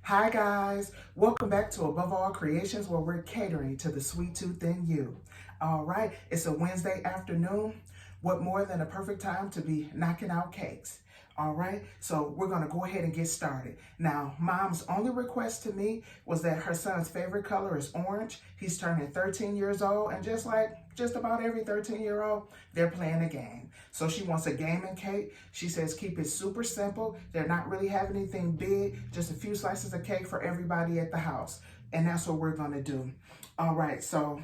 Hi guys, welcome back to Above All Creations, where we're catering to the sweet tooth in you. All right, it's a Wednesday afternoon. What more than a perfect time to be knocking out cakes? All right, so we're gonna go ahead and get started. Now, Mom's only request to me was that her son's favorite color is orange. He's turning 13 years old, and just like just about every 13-year-old, they're playing a game. So she wants a gaming cake. She says keep it super simple. They're not really having anything big, just a few slices of cake for everybody at the house. And that's what we're gonna do. All right, so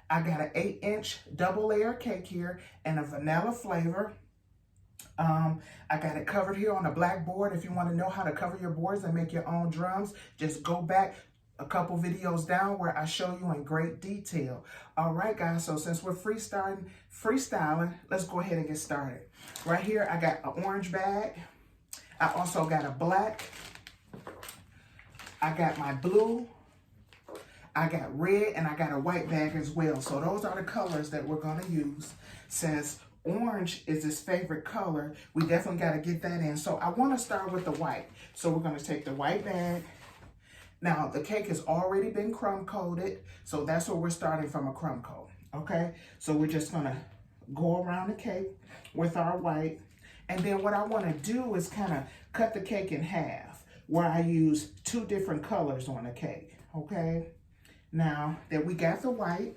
I got an 8-inch double layer cake here and a vanilla flavor. I got it covered here on a black board. If you want to know how to cover your boards and make your own drums, just go back a couple videos down where I show you in great detail. All right, guys, so since we're freestyling, let's go ahead and get started. Right here, I got an orange bag. I also got a black. I got my blue. I got red, and I got a white bag as well. So those are the colors that we're going to use. Since orange is his favorite color, we definitely got to get that in. So I want to start with the white. So we're going to take the white bag. Now, the cake has already been crumb coated, so that's where we're starting from, a crumb coat, okay? So we're just gonna go around the cake with our white, and then what I wanna do is kind of cut the cake in half, where I use 2 different colors on the cake, okay? Now that we got the white,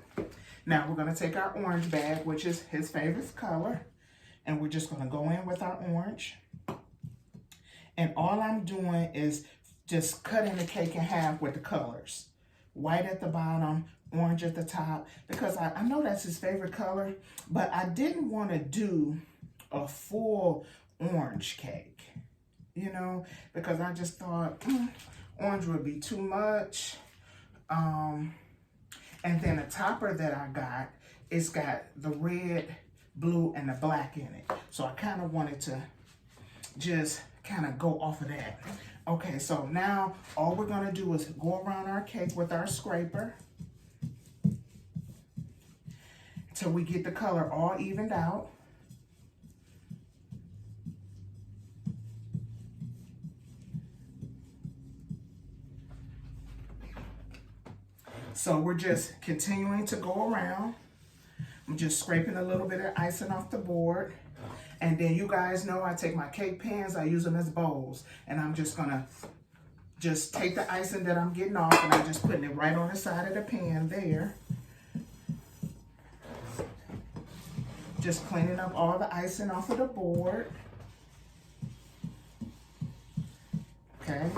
now we're gonna take our orange bag, which is his favorite color, and we're just gonna go in with our orange. And all I'm doing is just cutting the cake in half with the colors. White at the bottom, orange at the top, because I know that's his favorite color, but I didn't want to do a full orange cake, you know, because I just thought orange would be too much. And then the topper that I got, it's got the red, blue, and the black in it. So I kind of wanted to just kind of go off of that. Okay, so now all we're gonna do is go around our cake with our scraper till we get the color all evened out. So we're just continuing to go around. I'm just scraping a little bit of icing off the board. And then you guys know I take my cake pans, I use them as bowls. And I'm just gonna just take the icing that I'm getting off, and I'm just putting it right on the side of the pan there. Just cleaning up all the icing off of the board. Okay,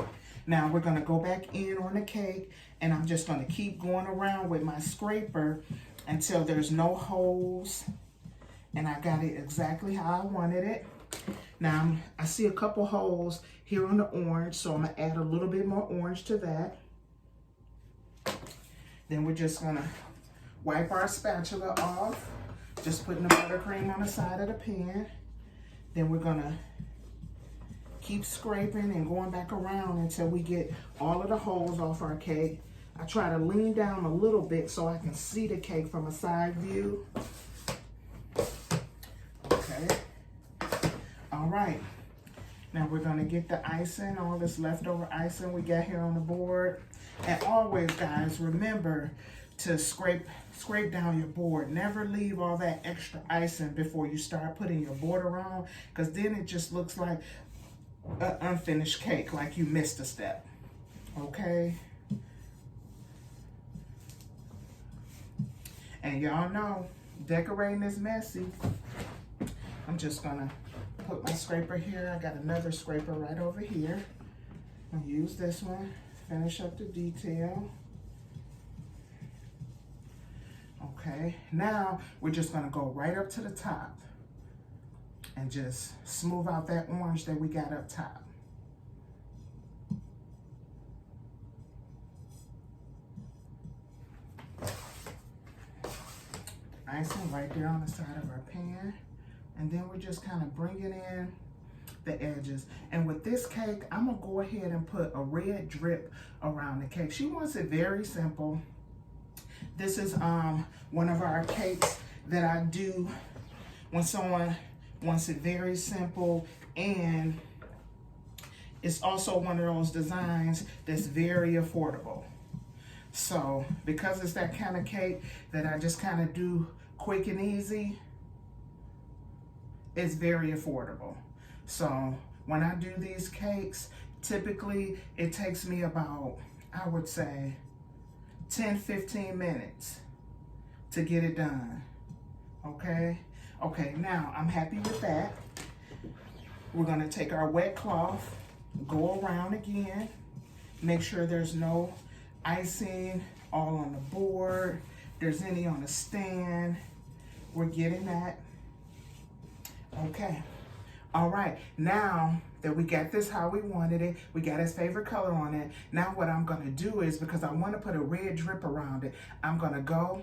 now we're gonna go back in on the cake, and I'm just gonna keep going around with my scraper until there's no holes. And I got it exactly how I wanted it. Now, I see a couple holes here on the orange, so I'm gonna add a little bit more orange to that. Then we're just gonna wipe our spatula off, just putting the buttercream on the side of the pan. Then we're gonna keep scraping and going back around until we get all of the holes off our cake. I try to lean down a little bit so I can see the cake from a side view. All right, now we're gonna get the icing, all this leftover icing we got here on the board. And always, guys, remember to scrape down your board. Never leave all that extra icing before you start putting your border on, because then it just looks like an unfinished cake, like you missed a step, okay? And y'all know, decorating is messy. I'm just gonna put my scraper here. I got another scraper right over here. I'll use this one, finish up the detail. Okay, now we're just gonna go right up to the top and just smooth out that orange that we got up top. Icing right there on the side of our pan. And then we're just kind of bringing in the edges. And with this cake, I'm gonna go ahead and put a red drip around the cake. She wants it very simple. This is one of our cakes that I do when someone wants it very simple and It's also one of those designs that's very affordable. So because it's that kind of cake that I just kind of do quick and easy, it's very affordable. So when I do these cakes, typically it takes me about, I would say, 10-15 minutes to get it done. Okay? Okay, now I'm happy with that. We're gonna take our wet cloth, go around again, make sure there's no icing all on the board, there's any on the stand. We're getting that. Okay. All right, now that we got this how we wanted it, we got his favorite color on it. Now what I'm gonna do is, because I wanna put a red drip around it, I'm gonna go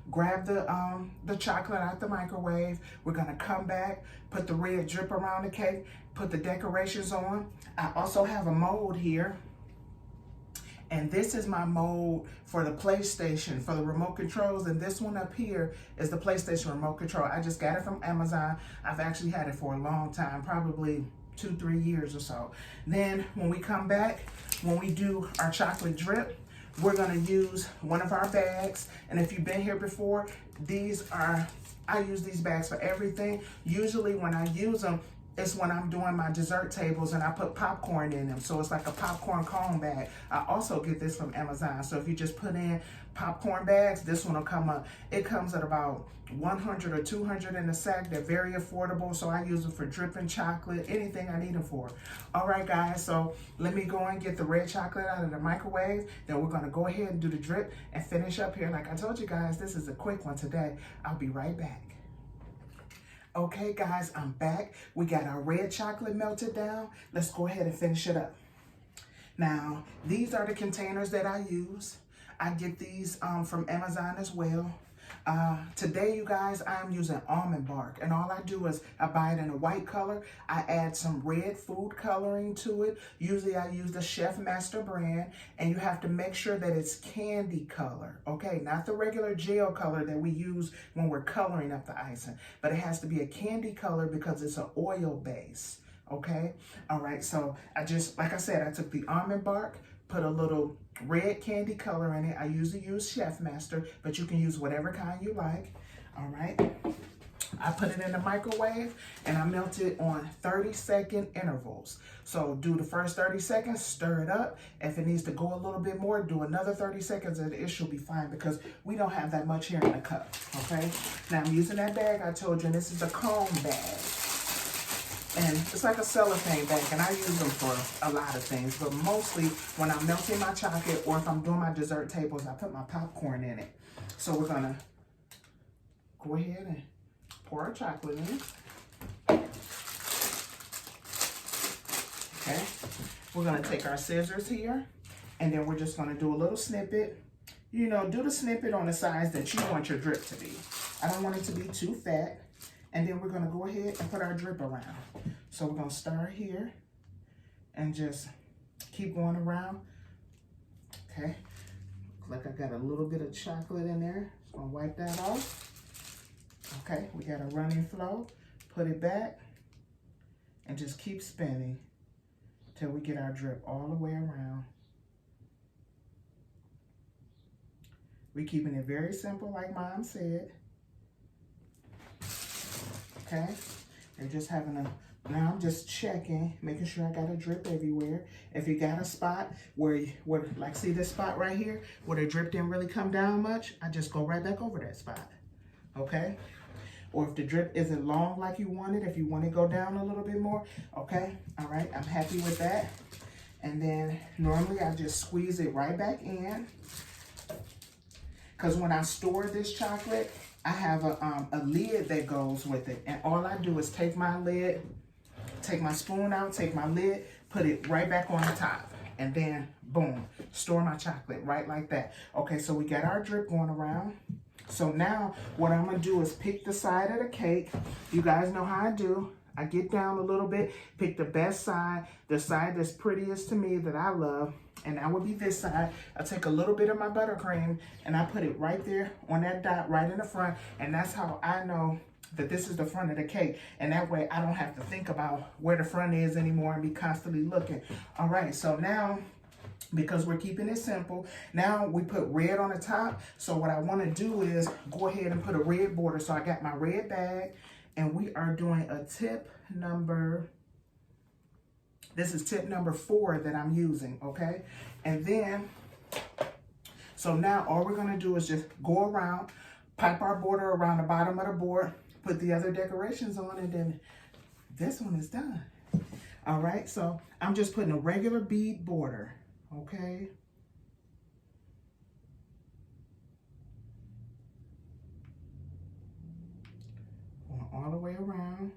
grab the chocolate out the microwave. We're gonna come back, put the red drip around the cake, put the decorations on. I also have a mold here. And this is my mold for the PlayStation, for the remote controls. And this one up here is the PlayStation remote control. I just got it from Amazon. I've actually had it for a long time, probably 2-3 years or so. Then when we come back, when we do our chocolate drip, we're gonna use one of our bags. And if you've been here before, I use these bags for everything. Usually when I use them, it's when I'm doing my dessert tables and I put popcorn in them. So it's like a popcorn cone bag. I also get this from Amazon. So if you just put in popcorn bags, this one will come up. It comes at about 100 or 200 in a sack. They're very affordable. So I use them for dripping chocolate, anything I need them for. All right, guys. So let me go and get the red chocolate out of the microwave. Then we're going to go ahead and do the drip and finish up here. Like I told you guys, this is a quick one today. I'll be right back. Okay, guys, I'm back. We got our red chocolate melted down. Let's go ahead and finish it up. Now, these are the containers that I use. I get these from Amazon as well. Today, you guys, I'm using almond bark, and all I do is I buy it in a white color. I add some red food coloring to it. Usually I use the Chef Master brand, and you have to make sure that it's candy color, okay? Not the regular gel color that we use when we're coloring up the icing, but it has to be a candy color because it's an oil base, okay? All right, so like I said, I took the almond bark, put a little red candy color in it. I usually use Chef Master, but you can use whatever kind you like. All right. I put it in the microwave and I melt it on 30-second intervals. So do the first 30 seconds, stir it up. If it needs to go a little bit more, do another 30 seconds and it should be fine because we don't have that much here in the cup, okay? Now I'm using that bag I told you, and this is a cone bag. And it's like a cellophane bag, and I use them for a lot of things, but mostly when I'm melting my chocolate or if I'm doing my dessert tables, I put my popcorn in it. So we're gonna go ahead and pour our chocolate in. Okay, we're gonna take our scissors here, and then we're just gonna do a little snippet. You know, do the snippet on the size that you want your drip to be. I don't want it to be too fat. And then we're gonna go ahead and put our drip around. So we're gonna start here and just keep going around. Okay, looks like I got a little bit of chocolate in there. Just gonna wipe that off. Okay, we got a running flow. Put it back and just keep spinning till we get our drip all the way around. We're keeping it very simple like Mom said. Okay, you're just having now I'm just checking, making sure I got a drip everywhere. If you got a spot where like see this spot right here, where the drip didn't really come down much, I just go right back over that spot, okay? Or if the drip isn't long like you want it, if you want to go down a little bit more, okay? All right, I'm happy with that. And then normally I just squeeze it right back in. Because when I store this chocolate, I have a lid that goes with it. And all I do is take my lid, take my spoon out, take my lid, put it right back on the top. And then, boom, store my chocolate right like that. Okay, so we got our drip going around. So now what I'm going to do is pick the side of the cake. You guys know how I do. I get down a little bit, pick the best side, the side that's prettiest to me that I love. And that would be this side. I take a little bit of my buttercream and I put it right there on that dot right in the front. And that's how I know that this is the front of the cake, and that way I don't have to think about where the front is anymore and be constantly looking. All right, so now, because we're keeping it simple, now we put red on the top. So what I want to do is go ahead and put a red border. So I got my red bag, and we are doing a tip number, this is tip number 4 that I'm using, okay? And then, so now all we're gonna do is just go around, pipe our border around the bottom of the board, put the other decorations on, and then this one is done. All right, so I'm just putting a regular bead border, okay? Going all the way around.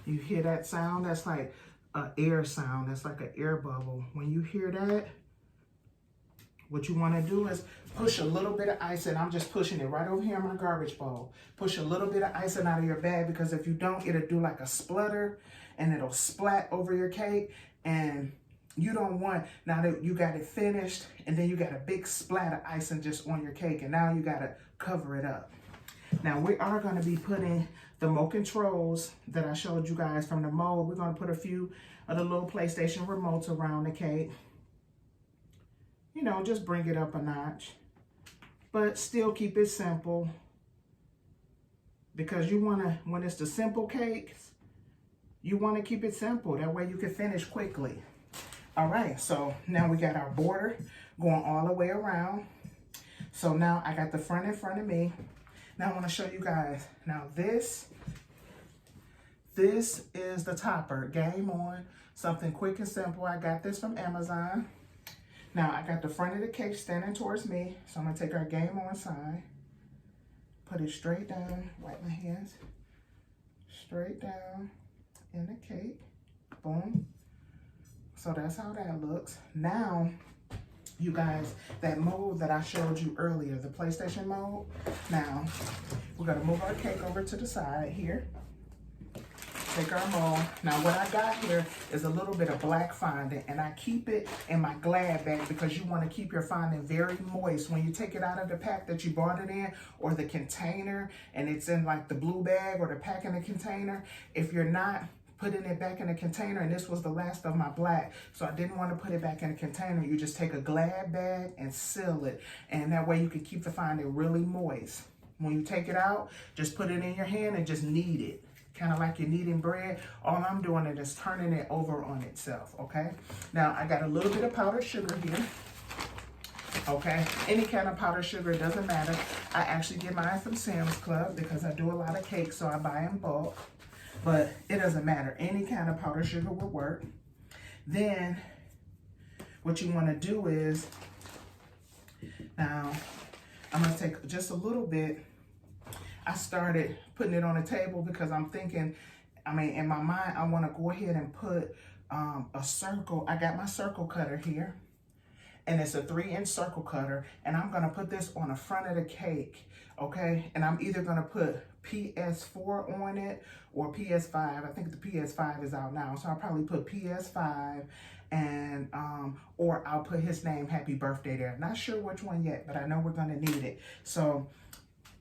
You hear that sound? That's like an air sound. That's like an air bubble. When you hear that, what you want to do is push a little bit of icing. I'm just pushing it right over here in my garbage bowl. Push a little bit of icing out of your bag, because if you don't, it'll do like a splutter and it'll splat over your cake. And you don't want, now that you got it finished, and then you got a big splat of icing just on your cake, and now you got to cover it up. Now we are going to be putting the remote controls that I showed you guys from the mold. We're going to put a few of the little PlayStation remotes around the cake. You know, just bring it up a notch, but still keep it simple, because you want to, when it's the simple cakes, you want to keep it simple. That way you can finish quickly. All right, so now we got our border going all the way around. So now I got the front in front of me. Now I want to show you guys. Now this is the topper. Game on. Something quick and simple. I got this from Amazon. Now I got the front of the cake standing towards me. So I'm going to take our Game On side. Put it straight down. Wipe my hands. Straight down in the cake. Boom. So that's how that looks. Now, you guys, that mold that I showed you earlier, the PlayStation mold. Now, we're gonna move our cake over to the side here. Take our mold. Now, what I got here is a little bit of black fondant, and I keep it in my Glad bag because you want to keep your fondant very moist. When you take it out of the pack that you bought it in, or the container, and it's in like the blue bag or the pack in the container, if you're not putting it back in the container, and this was the last of my black, so I didn't want to put it back in the container, you just take a Glad bag and seal it, and that way you can keep the fondant really moist. When you take it out, just put it in your hand and just knead it, kind of like you're kneading bread. All I'm doing is just turning it over on itself, okay? Now, I got a little bit of powdered sugar here, okay? Any kind of powdered sugar, it doesn't matter. I actually get mine from Sam's Club because I do a lot of cakes, so I buy in bulk. But it doesn't matter. Any kind of powdered sugar will work. Then what you want to do is, now I'm going to take just a little bit. I started putting it on the table because I'm thinking, I mean, in my mind, I want to go ahead and put a circle. I got my circle cutter here, and it's a 3-inch circle cutter, and I'm going to put this on the front of the cake, okay? And I'm either going to put PS4 on it or PS5. I think the PS5 is out now, so I'll probably put PS5, and or I'll put his name, Happy Birthday, there. Not sure which one yet, but I know we're going to need it. So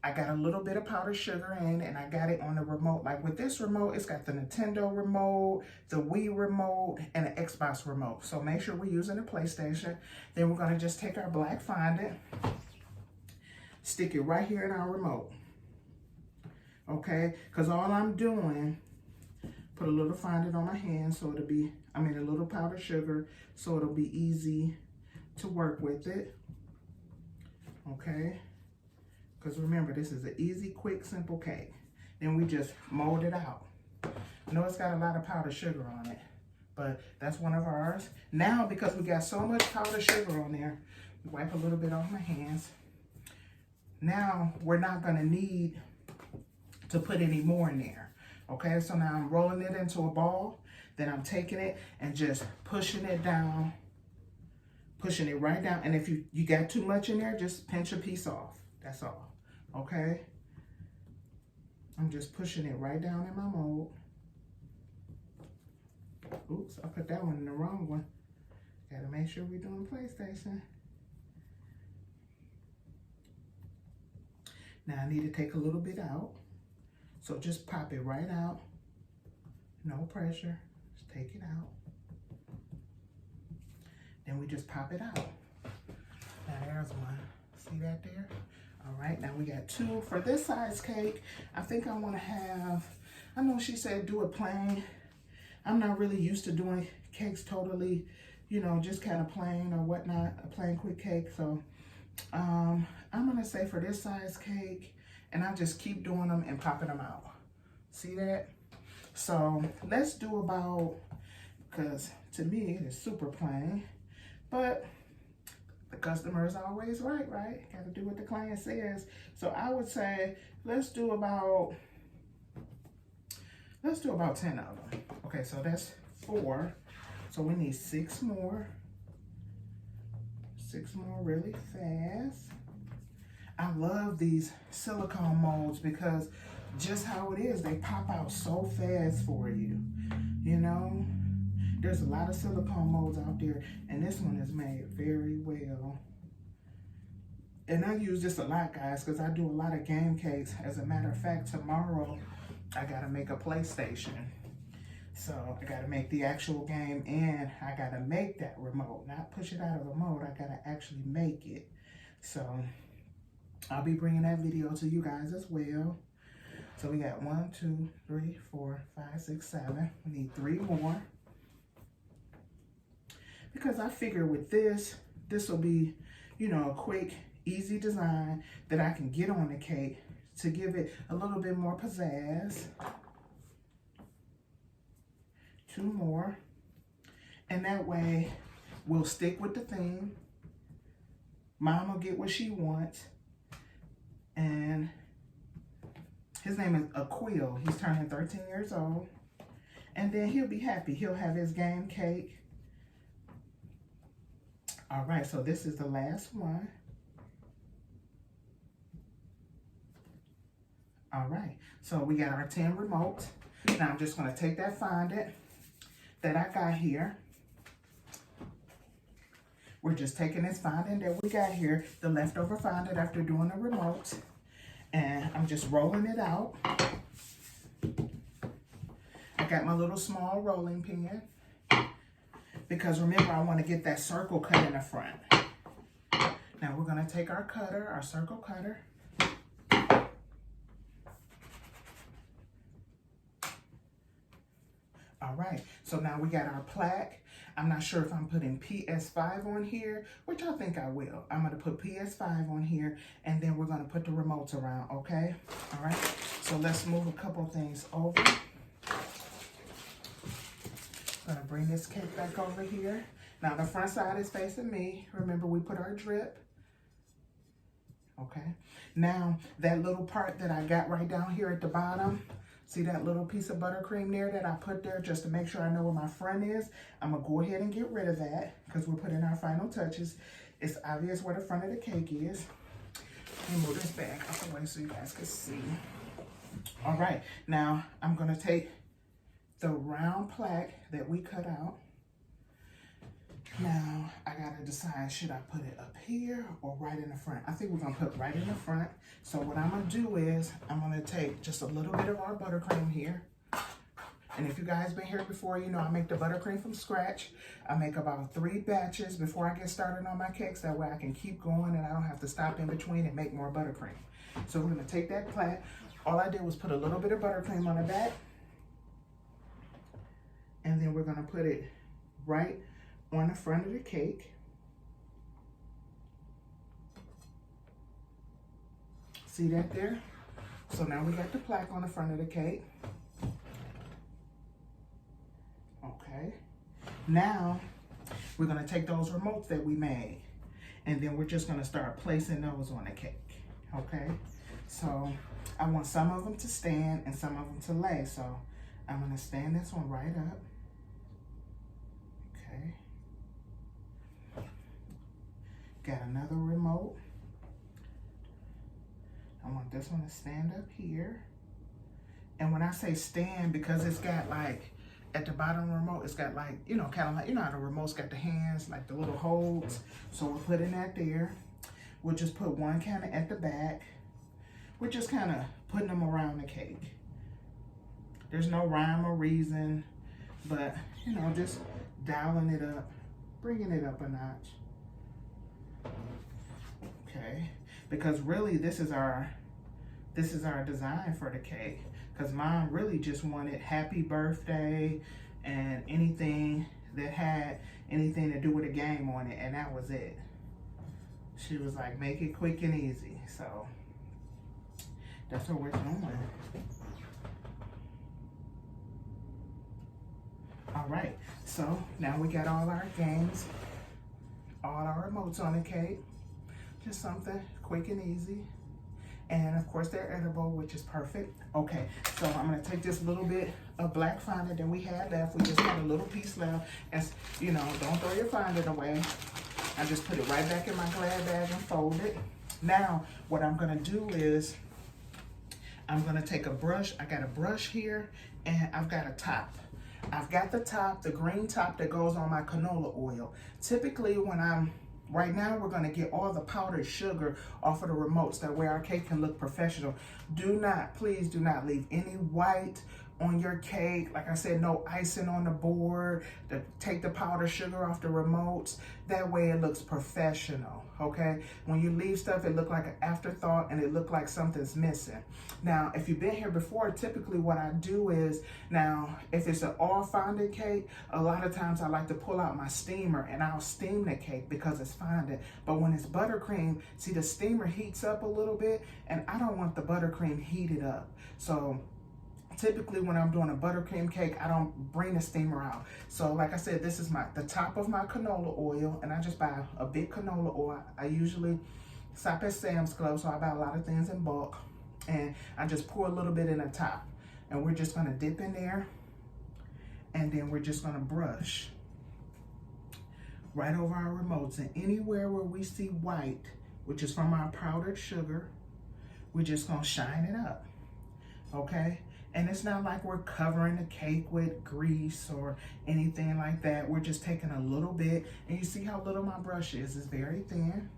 I got a little bit of powdered sugar in, and I got it on the remote. Like with this remote, it's got the Nintendo remote, the Wii remote, and the Xbox remote. So make sure we're using the PlayStation. Then we're going to just take our black fondant, stick it right here in our remote. Okay, because all I'm doing, put a little fondant on my hand so it'll be, a little powdered sugar, so it'll be easy to work with it. Okay, because remember, this is an easy, quick, simple cake. Then we just mold it out. I know it's got a lot of powdered sugar on it, but that's one of ours. Now, because we got so much powdered sugar on there, wipe a little bit off my hands. Now, we're not going to need to put any more in there. Okay, so now I'm rolling it into a ball. Then I'm taking it and just pushing it down, pushing it right down. And if you got too much in there, just pinch a piece off. That's all. Okay. I'm just pushing it right down in my mold. Oops, I put that one in the wrong one. Gotta make sure we're doing PlayStation. Now I need to take a little bit out. So just pop it right out. No pressure, just take it out. Then we just pop it out. Now there's one, see that there? All right, now we got two. For this size cake, I think I wanna have, I know she said do it plain. I'm not really used to doing cakes totally, you know, just kind of plain or whatnot, a plain quick cake. So I'm gonna say for this size cake, and I just keep doing them and popping them out. See that? So let's do about, because to me it is super plain, but the customer is always right? Gotta do what the client says. So I would say, let's do about 10 of them. Okay, so that's 4. So we need 6 more. 6 more really fast. I love these silicone molds because just how it is, they pop out so fast for you. You know, there's a lot of silicone molds out there, and this one is made very well. And I use this a lot, guys, because I do a lot of game cakes. As a matter of fact, tomorrow I gotta make a PlayStation. So I gotta make the actual game, and I gotta make that remote, not push it out of the mold. I gotta actually make it. So I'll be bringing that video to you guys as well. So we got 1, 2, 3, 4, 5, 6, 7. We need 3 more. Because I figure with this will be, you know, a quick, easy design that I can get on the cake to give it a little bit more pizzazz. 2 more. And that way we'll stick with the theme. Mom will get what she wants. And his name is Aquil. He's turning 13 years old. And then he'll be happy. He'll have his game cake. All right, so this is the last one. All right, so we got our 10 remotes. Now I'm just gonna take that fondant that I got here. We're just taking this fondant that we got here, the leftover fondant after doing the remotes, and I'm just rolling it out. I got my little small rolling pin because remember I want to get that circle cut in the front. Now we're going to take our cutter, our circle cutter. All right, so now we got our plaque. I'm not sure if I'm putting PS5 on here, which I think I will. I'm gonna put PS5 on here, and then we're gonna put the remotes around, okay? All right, so let's move a couple things over. Gonna bring this cake back over here. Now the front side is facing me. Remember, we put our drip. Okay, now that little part that I got right down here at the bottom, see that little piece of buttercream there that I put there just to make sure I know where my front is? I'm gonna go ahead and get rid of that because we're putting our final touches. It's obvious where the front of the cake is. Let me move this back out the way so you guys can see. All right, now I'm gonna take the round plaque that we cut out. Now I gotta decide, should I put it up here or right in the front? I think we're gonna put right in the front. So what I'm gonna do is I'm gonna take just a little bit of our buttercream here. And if you guys been here before, you know I make the buttercream from scratch. I make about 3 batches before I get started on my cakes. That way I can keep going and I don't have to stop in between and make more buttercream. So we're gonna take that plaque. All I did was put a little bit of buttercream on the back. And then we're gonna put it right on the front of the cake. See that there? So now we got the plaque on the front of the cake. Okay. Now we're gonna take those remotes that we made and then we're just gonna start placing those on the cake. Okay. So I want some of them to stand and some of them to lay. So I'm gonna stand this one right up. Okay. Got another remote. I want this one to stand up here. And when I say stand, because it's got like, at the bottom of the remote, it's got like, you know, kind of like, you know how the remote's got the hands, like the little holds. So we're putting that there. We'll just put one kind of at the back. We're just kind of putting them around the cake. There's no rhyme or reason, but, you know, just dialing it up, bringing it up a notch. Okay, because really this is our design for the cake. Because Mom really just wanted happy birthday and anything that had anything to do with a game on it, and that was it. She was like, make it quick and easy. So that's what we're doing. All right, so now we got all our games, all our remotes on the cake. Just something quick and easy. And of course they're edible, which is perfect. Okay, so I'm gonna take this little bit of black fondant that we had left. We just had a little piece left. As you know, don't throw your fondant away. I just put it right back in my glad bag and fold it. Now, what I'm gonna do is, I'm gonna take a brush. I got a brush here, and I've got a top. I've got the top, the green top that goes on my canola oil. Typically, right now we're gonna get all the powdered sugar off of the remotes. That way our cake can look professional. Do not, please do not leave any white on your cake. Like I said, no icing on the board. Take the powdered sugar off the remotes. That way it looks professional, okay? When you leave stuff, it look like an afterthought and it look like something's missing. Now, if you've been here before, typically what I do is, now, if it's an all fondant cake, a lot of times I like to pull out my steamer and I'll steam the cake because it's fondant. But when it's buttercream, see the steamer heats up a little bit and I don't want the buttercream heated up. So typically when I'm doing a buttercream cake, I don't bring the steamer out. So like I said, this is the top of my canola oil, and I just buy a big canola oil. I usually stop at Sam's Club, so I buy a lot of things in bulk. And I just pour a little bit in the top. And we're just gonna dip in there, and then we're just gonna brush right over our remotes. And anywhere where we see white, which is from our powdered sugar, we're just gonna shine it up, okay? And it's not like we're covering the cake with grease or anything like that. We're just taking a little bit, and you see how little my brush is. It's very thin.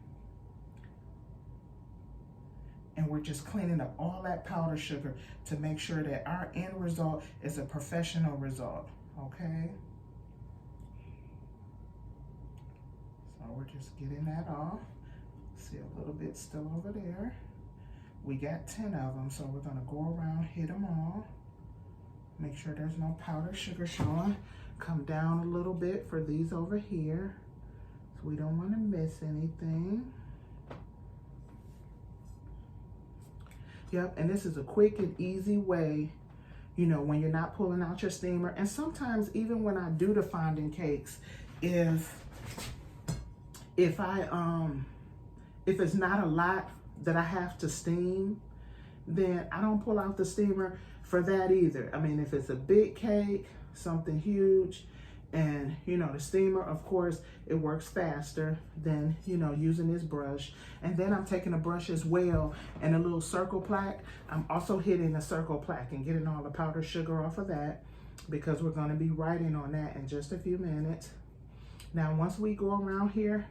And we're just cleaning up all that powdered sugar to make sure that our end result is a professional result, okay? So we're just getting that off. See a little bit still over there. We got 10 of them, so we're gonna go around, hit them all. Make sure there's no powdered sugar showing. Come down a little bit for these over here. So we don't wanna miss anything. Yep, and this is a quick and easy way, you know, when you're not pulling out your steamer. And sometimes even when I do the fondant cakes, if it's not a lot that I have to steam, then I don't pull out the steamer for that either. I mean, if it's a big cake, something huge, and you know, the steamer, of course, it works faster than, you know, using this brush. And then I'm taking a brush as well and a little circle plaque. I'm also hitting the circle plaque and getting all the powdered sugar off of that, because we're gonna be writing on that in just a few minutes. Now, once we go around here,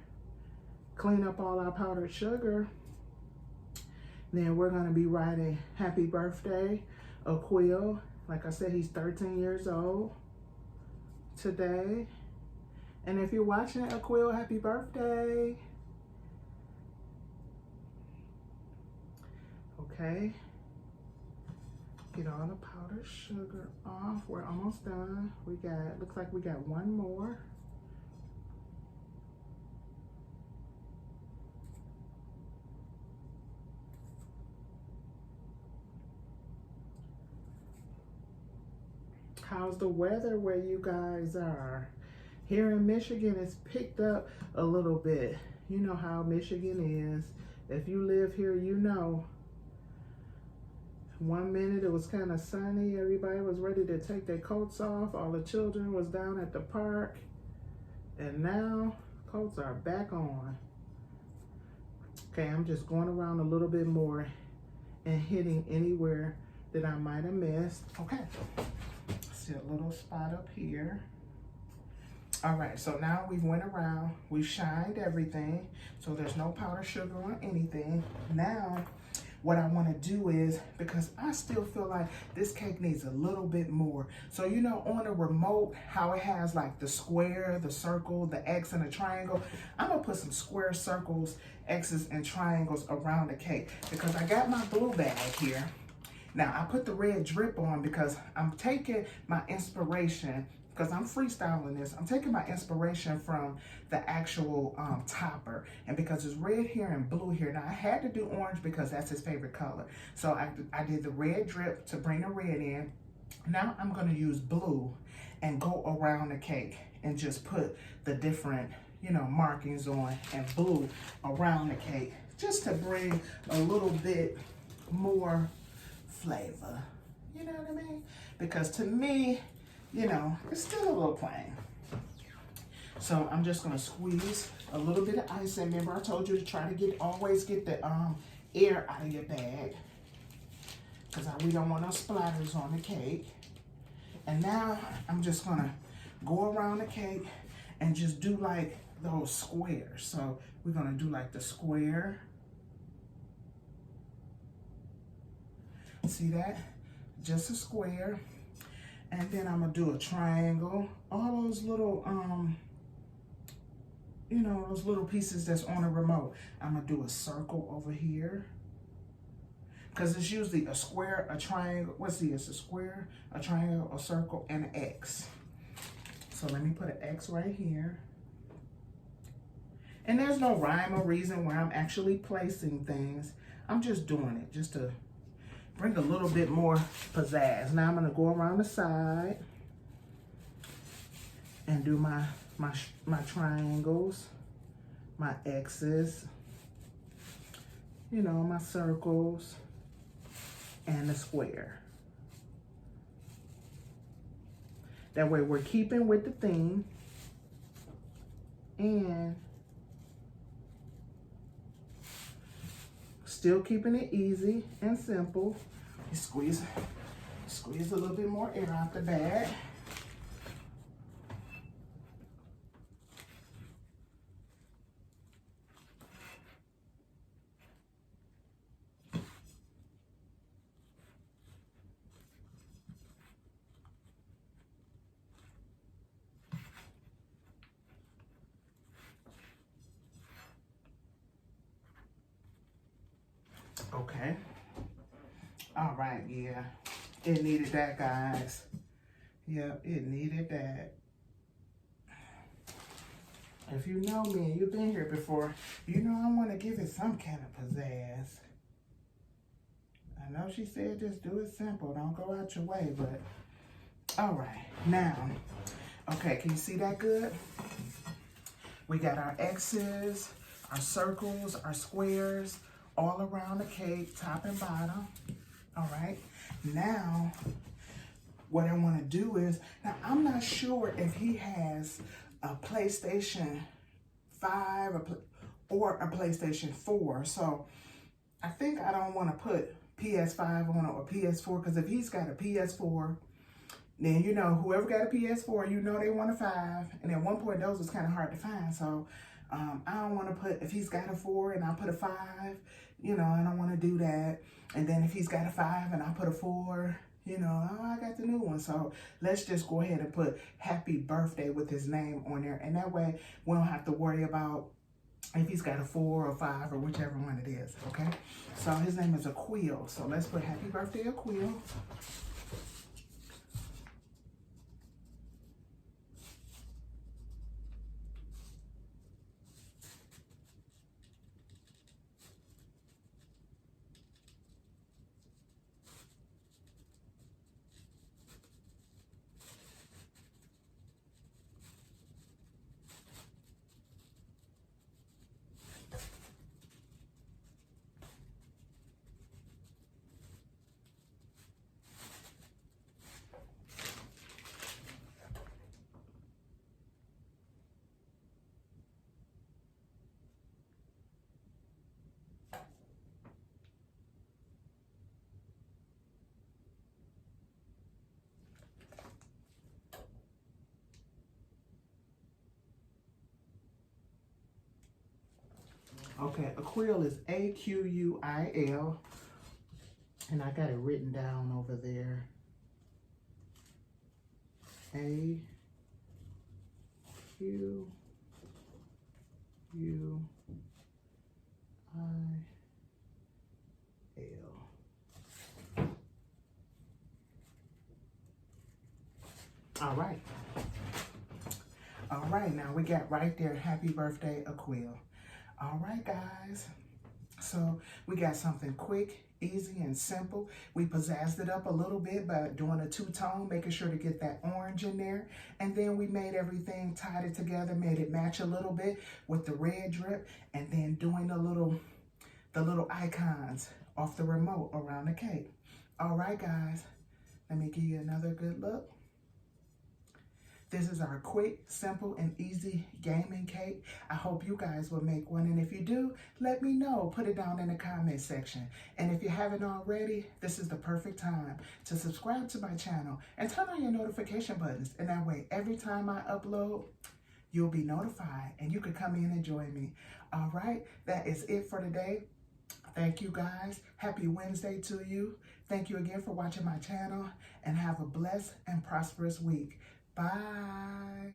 clean up all our powdered sugar, then we're gonna be writing happy birthday, Aquil. Like I said, he's 13 years old today. And if you're watching it, Aquil, happy birthday. Okay. Get all the powdered sugar off. We're almost done. Looks like we got one more. How's the weather where you guys are? Here in Michigan, it's picked up a little bit. You know how Michigan is. If you live here, you know. One minute it was kind of sunny. Everybody was ready to take their coats off. All the children was down at the park. And now, coats are back on. Okay, I'm just going around a little bit more and hitting anywhere that I might have missed. Okay, see a little spot up here. All right, so now we've went around, we've shined everything, so there's no powdered sugar or anything. Now, what I want to do is, because I still feel like this cake needs a little bit more. So, you know, on the remote, how it has like the square, the circle, the X, and the triangle, I'm going to put some square circles, X's, and triangles around the cake because I got my blue bag here. Now, I put the red drip on because I'm taking my inspiration, because I'm freestyling this, I'm taking my inspiration from the actual topper. And because it's red here and blue here, now I had to do orange because that's his favorite color. So I did the red drip to bring the red in. Now I'm gonna use blue and go around the cake and just put the different, you know, markings on and blue around the cake just to bring a little bit more flavor. You know what I mean? Because to me, you know, it's still a little plain. So I'm just gonna squeeze a little bit of icing. Remember I told you to try to always get the air out of your bag, because we don't want no splatters on the cake. And now I'm just gonna go around the cake and just do like those squares. So we're gonna do like the square. See that? Just a square. And then I'm gonna do a triangle. All those little, you know, those little pieces that's on a remote. I'm gonna do a circle over here. Because it's usually a square, a triangle. It's a square, a triangle, a circle, and an X. So let me put an X right here. And there's no rhyme or reason where I'm actually placing things. I'm just doing it just to bring a little bit more pizzazz. Now I'm gonna go around the side and do my triangles, my X's, you know, my circles, and the square. That way we're keeping with the theme and still keeping it easy and simple. You squeeze a little bit more air out the bag. Okay. All right, yeah. It needed that, guys. Yep, it needed that. If you know me and you've been here before, you know I want to give it some kind of pizzazz. I know she said just do it simple, don't go out your way, but all right. Now, okay, can you see that good? We got our X's, our circles, our squares, all around the cake, top and bottom. All right, now what I want to do is, now I'm not sure if he has a PlayStation 5 or a PlayStation 4. So I think I don't want to put PS5 on it or PS4, because if he's got a PS4, then, you know, whoever got a PS4, you know they want a 5. And at one point, those was kind of hard to find. So I don't want to put, if he's got a 4 and I put a 5, you know, I don't want to do that. And then if he's got a 5 and I put a 4, you know, oh, I got the new one. So let's just go ahead and put happy birthday with his name on there. And that way we don't have to worry about if he's got a 4 or 5 or whichever one it is, okay? So his name is Aquil. So let's put happy birthday, Aquil. Okay, Aquill is A-Q-U-I-L. And I got it written down over there. A-Q-U-I-L. All right. All right, now we got right there, happy birthday, Aquill. All right, guys. So we got something quick, easy, and simple. We pizzazzed it up a little bit by doing a two-tone, making sure to get that orange in there. And then we made everything, tied it together, made it match a little bit with the red drip, and then doing the little icons off the remote around the cake. All right, guys, let me give you another good look. This is our quick, simple, and easy gaming cake. I hope you guys will make one. And if you do, let me know. Put it down in the comment section. And if you haven't already, this is the perfect time to subscribe to my channel and turn on your notification buttons. And that way, every time I upload, you'll be notified and you can come in and join me. All right, that is it for today. Thank you, guys. Happy Wednesday to you. Thank you again for watching my channel, and have a blessed and prosperous week. Bye.